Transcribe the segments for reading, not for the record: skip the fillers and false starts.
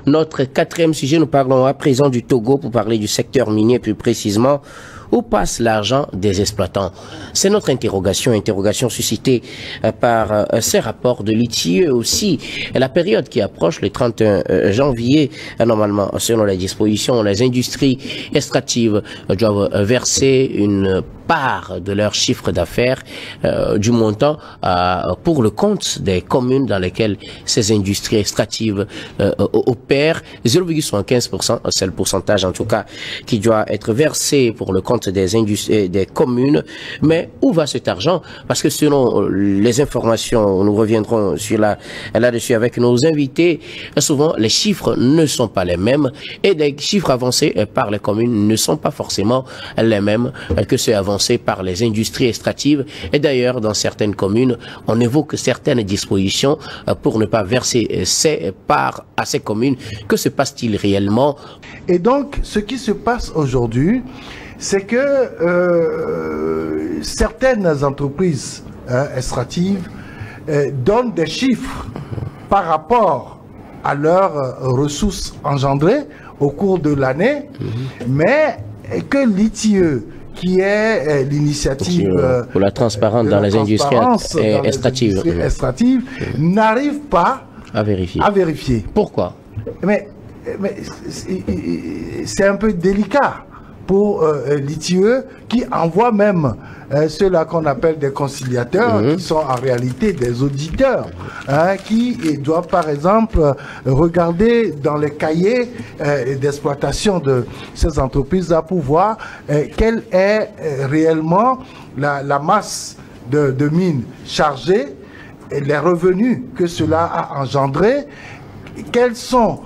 Notre quatrième sujet, nous parlons à présent du Togo pour parler du secteur minier plus précisément. Où passe l'argent des exploitants? C'est notre interrogation suscitée par ces rapports de l'ITIE aussi. La période qui approche, le 31 janvier, normalement, selon les dispositions, les industries extractives doivent verser une part de leur chiffre d'affaires du montant pour le compte des communes dans lesquelles ces industries extractives opèrent. 0,75%, c'est le pourcentage en tout cas qui doit être versé pour le compte des communes. Mais où va cet argent? Parce que selon les informations, nous reviendrons sur là-dessus avec nos invités, souvent les chiffres ne sont pas les mêmes et les chiffres avancés par les communes ne sont pas forcément les mêmes que ceux avancés par les industries extractives. Et d'ailleurs, dans certaines communes, on évoque certaines dispositions pour ne pas verser ces parts à ces communes. Que se passe-t-il réellement? Et donc, ce qui se passe aujourd'hui, c'est que certaines entreprises extractives donnent des chiffres par rapport à leurs ressources engendrées au cours de l'année, mais que l'ITIE, qui est l'initiative pour la transparence dans les industries extractives, n'arrive pas à vérifier. Pourquoi? Mais c'est un peu délicat pour l'ITIE, qui envoie même ceux-là qu'on appelle des conciliateurs, qui sont en réalité des auditeurs, qui doivent par exemple regarder dans les cahiers d'exploitation de ces entreprises-là pour voir quelle est réellement la masse de mines chargées, et les revenus que cela a engendré, quels sont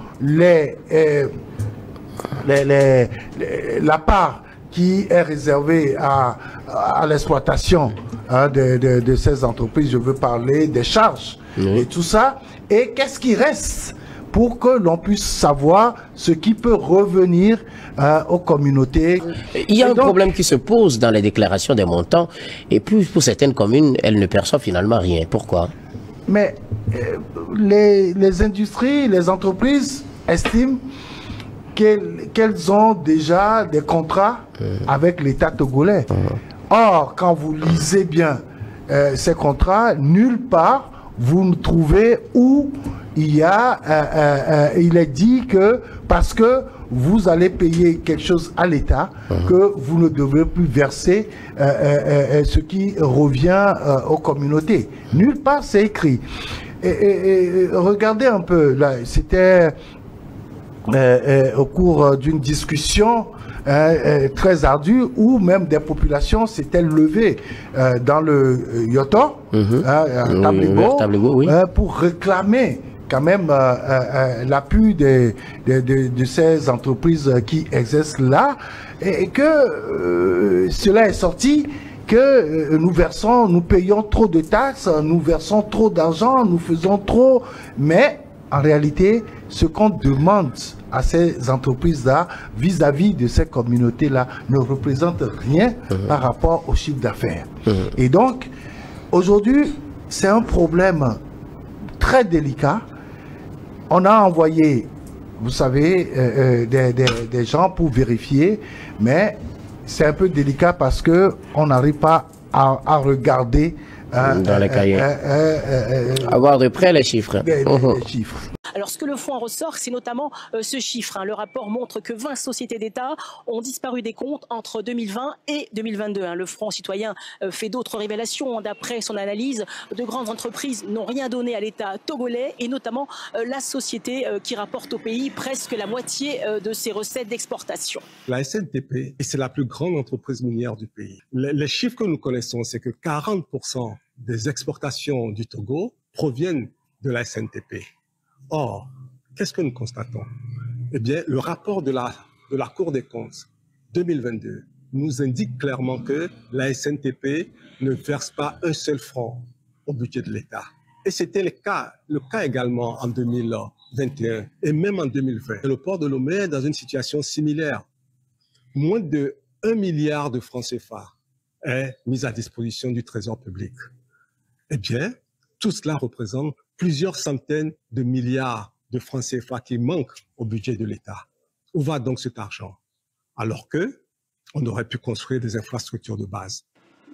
la part qui est réservée à l'exploitation de ces entreprises. Je veux parler des charges et tout ça. Et qu'est-ce qui reste pour que l'on puisse savoir ce qui peut revenir aux communautés. Il y a un problème qui se pose dans les déclarations des montants, et puis pour certaines communes, elles ne perçoivent finalement rien. Pourquoi? Mais les industries, les entreprises estiment qu'elles ont déjà des contrats avec l'État togolais. Or, quand vous lisez bien ces contrats, nulle part vous ne trouvez où il est dit que parce que vous allez payer quelque chose à l'État, que vous ne devez plus verser ce qui revient aux communautés. Nulle part c'est écrit. Et regardez un peu, là, c'était au cours d'une discussion très ardue où même des populations s'étaient levées dans le Yoto, Tabligo, pour réclamer quand même l'appui de ces entreprises qui exercent là, et que cela est sorti que nous payons trop de taxes, nous versons trop d'argent, nous faisons trop, mais en réalité, ce qu'on demande à ces entreprises-là, vis-à-vis de ces communautés-là, ne représente rien par rapport au chiffre d'affaires. Et donc, aujourd'hui, c'est un problème très délicat. On a envoyé, vous savez, des gens pour vérifier, mais c'est un peu délicat parce qu'on n'arrive pas à regarder dans les cahiers. Avoir de près les chiffres. Les chiffres. Alors, ce que le fonds en ressort, c'est notamment ce chiffre. Le rapport montre que 20 sociétés d'État ont disparu des comptes entre 2020 et 2022. Le Front citoyen fait d'autres révélations. D'après son analyse, de grandes entreprises n'ont rien donné à l'État togolais, et notamment la société qui rapporte au pays presque la moitié de ses recettes d'exportation. La SNTP, c'est la plus grande entreprise minière du pays. Les chiffres que nous connaissons, c'est que 40% des exportations du Togo proviennent de la SNTP. Or, qu'est-ce que nous constatons? Eh bien, le rapport de la Cour des comptes 2022 nous indique clairement que la SNTP ne verse pas un seul franc au budget de l'État. Et c'était le cas également en 2021 et même en 2020. Le port de Lomé est dans une situation similaire. Moins de 1 milliard de francs CFA est mis à disposition du Trésor public. Eh bien, tout cela représente plusieurs centaines de milliards de francs CFA qui manquent au budget de l'État. Où va donc cet argent? Alors qu'on aurait pu construire des infrastructures de base.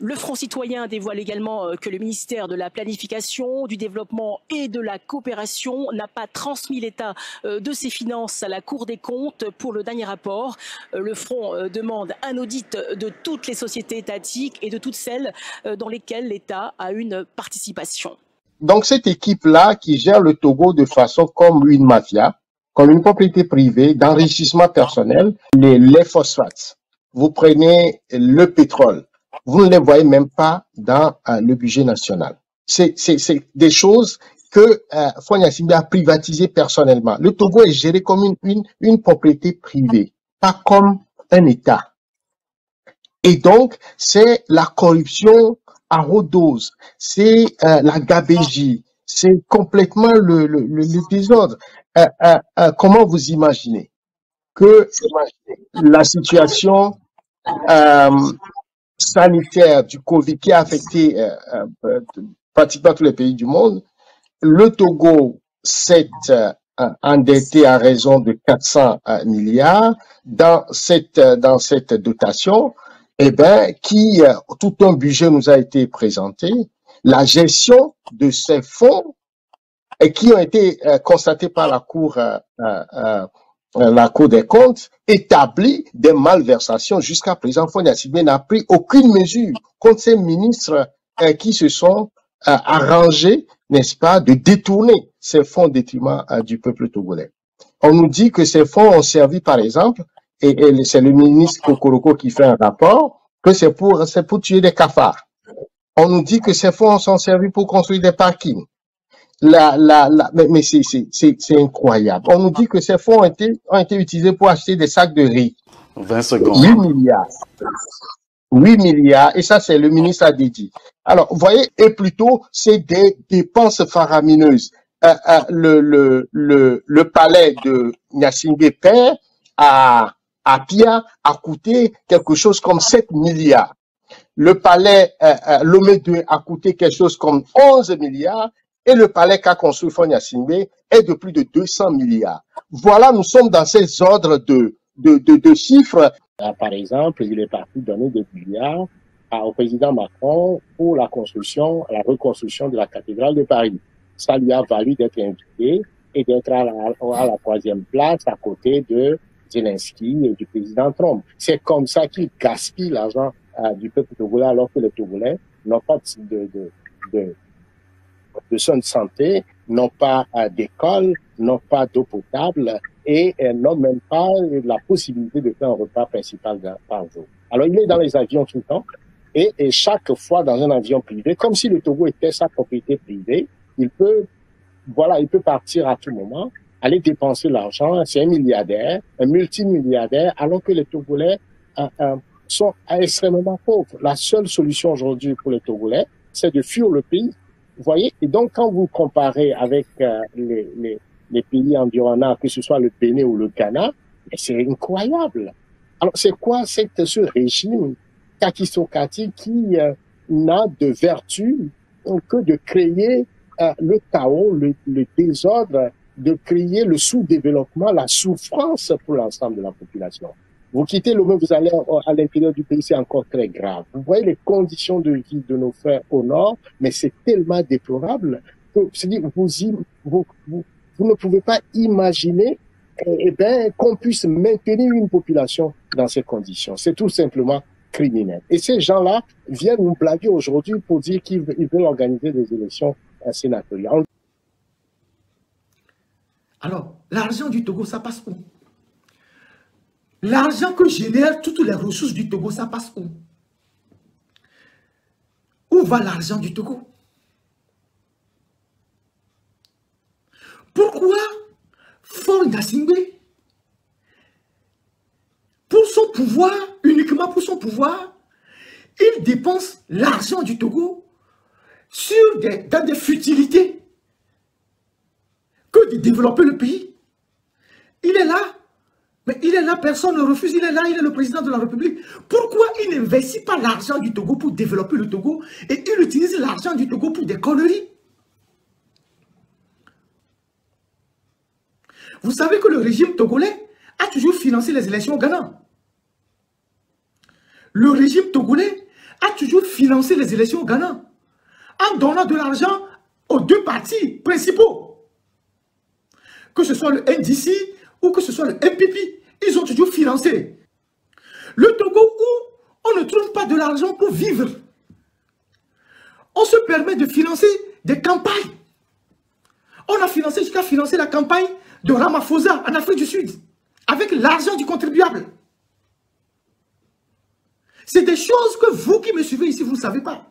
Le Front citoyen dévoile également que le ministère de la Planification, du Développement et de la Coopération n'a pas transmis l'état de ses finances à la Cour des comptes pour le dernier rapport. Le Front demande un audit de toutes les sociétés étatiques et de toutes celles dans lesquelles l'État a une participation. Donc cette équipe-là qui gère le Togo de façon comme une mafia, comme une propriété privée d'enrichissement personnel, les phosphates, vous prenez le pétrole, vous ne les voyez même pas dans le budget national. C'est des choses que Faure Gnassingbé a privatisées personnellement. Le Togo est géré comme une propriété privée, pas comme un État. Et donc, c'est la corruption à haute dose, c'est la gabégie, c'est complètement le désordre. Comment vous imaginez que la situation sanitaire du Covid qui a affecté pratiquement tous les pays du monde, le Togo s'est endetté à raison de 400 milliards dans cette dotation, eh ben, tout un budget nous a été présenté, la gestion de ces fonds et qui ont été constatés par la Cour des comptes établit des malversations. Jusqu'à présent, Faure Gnassingbé n'a pris aucune mesure contre ces ministres qui se sont arrangés, n'est-ce pas, de détourner ces fonds au détriment du peuple togolais. On nous dit que ces fonds ont servi, par exemple, et c'est le ministre Kokoroko qui fait un rapport, que c'est pour tuer des cafards. On nous dit que ces fonds sont servis pour construire des parkings. Mais c'est incroyable. On nous dit que ces fonds ont été utilisés pour acheter des sacs de riz. 20 secondes. 8 milliards. 8 milliards. Et ça, c'est le ministre a dit. Alors, vous voyez, et plutôt, c'est des dépenses faramineuses. Le palais de Gnassingbé père à Pia a coûté quelque chose comme 7 milliards. Le palais Lomé 2 a coûté quelque chose comme 11 milliards. Et le palais qu'a construit Faure Gnassingbé est de plus de 200 milliards. Voilà, nous sommes dans ces ordres de chiffres. Par exemple, il est parti donner des milliards au président Macron pour la reconstruction de la cathédrale de Paris. Ça lui a valu d'être invité et d'être à la troisième place à côté de Zelensky et du président Trump. C'est comme ça qu'il gaspille l'argent du peuple togolais alors que les Togolais n'ont pas de soins de santé, n'ont pas d'école, n'ont pas d'eau potable et n'ont même pas la possibilité de faire un repas principal par jour. Alors il est dans les avions tout le temps et chaque fois dans un avion privé, comme si le Togo était sa propriété privée, il peut partir à tout moment, aller dépenser l'argent. C'est un milliardaire, un multimilliardaire, alors que les Togolais sont extrêmement pauvres. La seule solution aujourd'hui pour les Togolais, c'est de fuir le pays. Vous voyez, et donc quand vous comparez avec les pays environnants, que ce soit le Bénin ou le Ghana, c'est incroyable. Alors c'est quoi ce régime kakistocratique qui n'a de vertu que de créer le chaos, le désordre, de créer le sous-développement, la souffrance pour l'ensemble de la population. Vous quittez Lomé, vous allez à l'intérieur du pays, c'est encore très grave. Vous voyez les conditions de vie de nos frères au nord, mais c'est tellement déplorable que vous ne pouvez pas imaginer qu'on puisse maintenir une population dans ces conditions. C'est tout simplement criminel. Et ces gens-là viennent nous blaguer aujourd'hui pour dire qu'ils veulent organiser des élections sénatoriales. Alors, l'argent du Togo, ça passe où? L'argent que génère toutes les ressources du Togo, ça passe où? Où va l'argent du Togo? Pourquoi Faure Gnassingbé, pour son pouvoir, uniquement pour son pouvoir, il dépense l'argent du Togo dans des futilités que de développer le pays? Il est là. Mais il est là, personne ne refuse, il est là, il est le président de la République. Pourquoi il n'investit pas l'argent du Togo pour développer le Togo et il utilise l'argent du Togo pour des conneries? Vous savez que le régime togolais a toujours financé les élections au Ghana. Le régime togolais a toujours financé les élections au Ghana en donnant de l'argent aux deux partis principaux. Que ce soit le NDC ou que ce soit le MPP, ils ont toujours financé. Le Togo où on ne trouve pas de l'argent pour vivre, on se permet de financer des campagnes. On a financé jusqu'à financer la campagne de Ramaphosa en Afrique du Sud avec l'argent du contribuable. C'est des choses que vous qui me suivez ici, vous ne savez pas.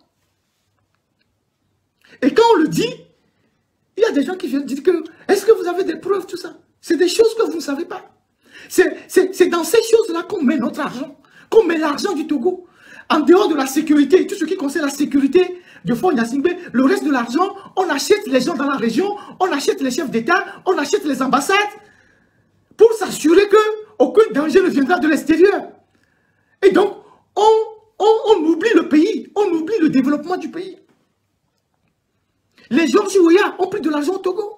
Et quand on le dit, il y a des gens qui viennent dire que est-ce que vous avez des preuves, tout ça? C'est des choses que vous ne savez pas. C'est dans ces choses-là qu'on met notre argent, qu'on met l'argent du Togo. En dehors de la sécurité, tout ce qui concerne la sécurité de Fort Gnassingbé, le reste de l'argent, on achète les gens dans la région, on achète les chefs d'État, on achète les ambassades pour s'assurer qu'aucun danger ne viendra de l'extérieur. Et donc, on oublie le pays, on oublie le développement du pays. Les Georges Weah ont pris de l'argent au Togo.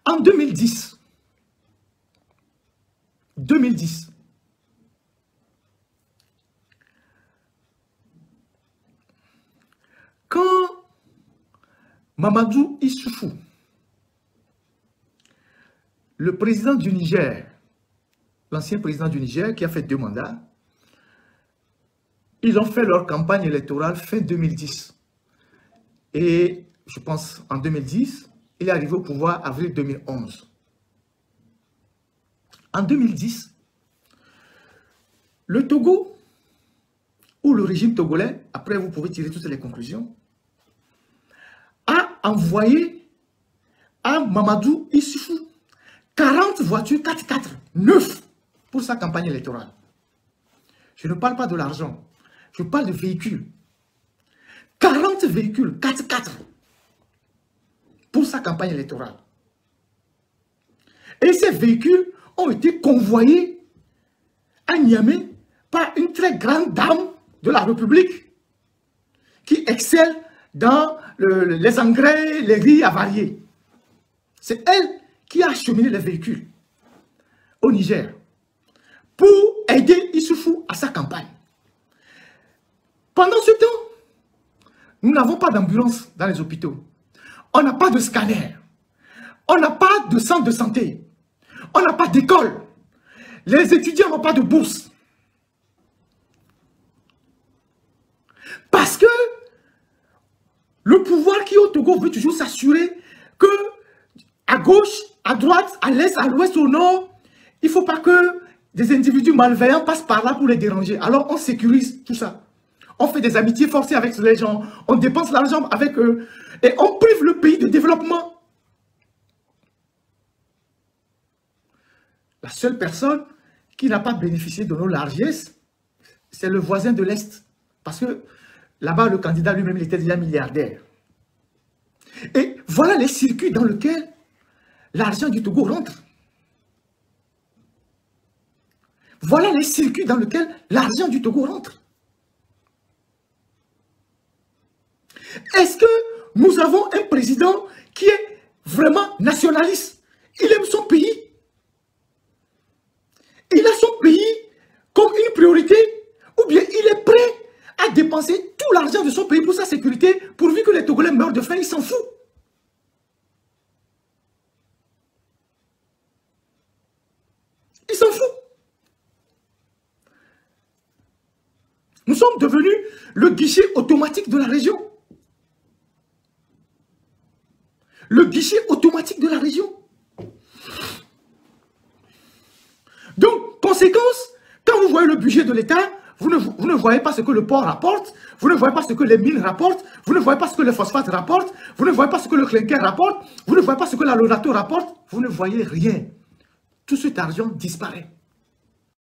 En 2010, quand Mamadou Issoufou, le président du Niger, l'ancien président du Niger qui a fait 2 mandats, ils ont fait leur campagne électorale fin 2010. Et je pense en 2010, il est arrivé au pouvoir avril 2011. En 2010, le Togo, ou le régime togolais, après vous pouvez tirer toutes les conclusions, a envoyé à Mamadou Issoufou 40 voitures 4x4, 9 pour sa campagne électorale. Je ne parle pas de l'argent, je parle de véhicules. 40 véhicules 4x4 pour sa campagne électorale. Et ces véhicules ont été convoyés à Niamey par une très grande dame de la République qui excelle dans les engrais, les riz avariés. C'est elle qui a acheminé les véhicules au Niger pour aider Issoufou à sa campagne. Pendant ce temps, nous n'avons pas d'ambulance dans les hôpitaux. On n'a pas de scanner. On n'a pas de centre de santé. On n'a pas d'école. Les étudiants n'ont pas de bourse. Parce que le pouvoir qui est au Togo veut toujours s'assurer que à gauche, à droite, à l'est, à l'ouest, au nord, il ne faut pas que des individus malveillants passent par là pour les déranger. Alors on sécurise tout ça. On fait des amitiés forcées avec les gens. On dépense l'argent avec eux. Et on prive le pays de développement. La seule personne qui n'a pas bénéficié de nos largesses, c'est le voisin de l'Est. Parce que là-bas, le candidat lui-même, il était déjà milliardaire. Et voilà les circuits dans lesquels l'argent du Togo rentre. Voilà les circuits dans lesquels l'argent du Togo rentre. Est-ce que nous avons un président qui est vraiment nationaliste? Il aime son pays. Il a son pays comme une priorité, ou bien il est prêt à dépenser tout l'argent de son pays pour sa sécurité, pourvu que les Togolais meurent de faim, il s'en fout. Il s'en fout. Nous sommes devenus le guichet automatique de la région. Le guichet automatique de la région. Donc, conséquence, quand vous voyez le budget de l'État, vous ne voyez pas ce que le port rapporte, vous ne voyez pas ce que les mines rapportent, vous ne voyez pas ce que le phosphate rapporte, vous ne voyez pas ce que le clinker rapporte, vous ne voyez pas ce que la Lonato rapporte, vous ne voyez rien. Tout cet argent disparaît.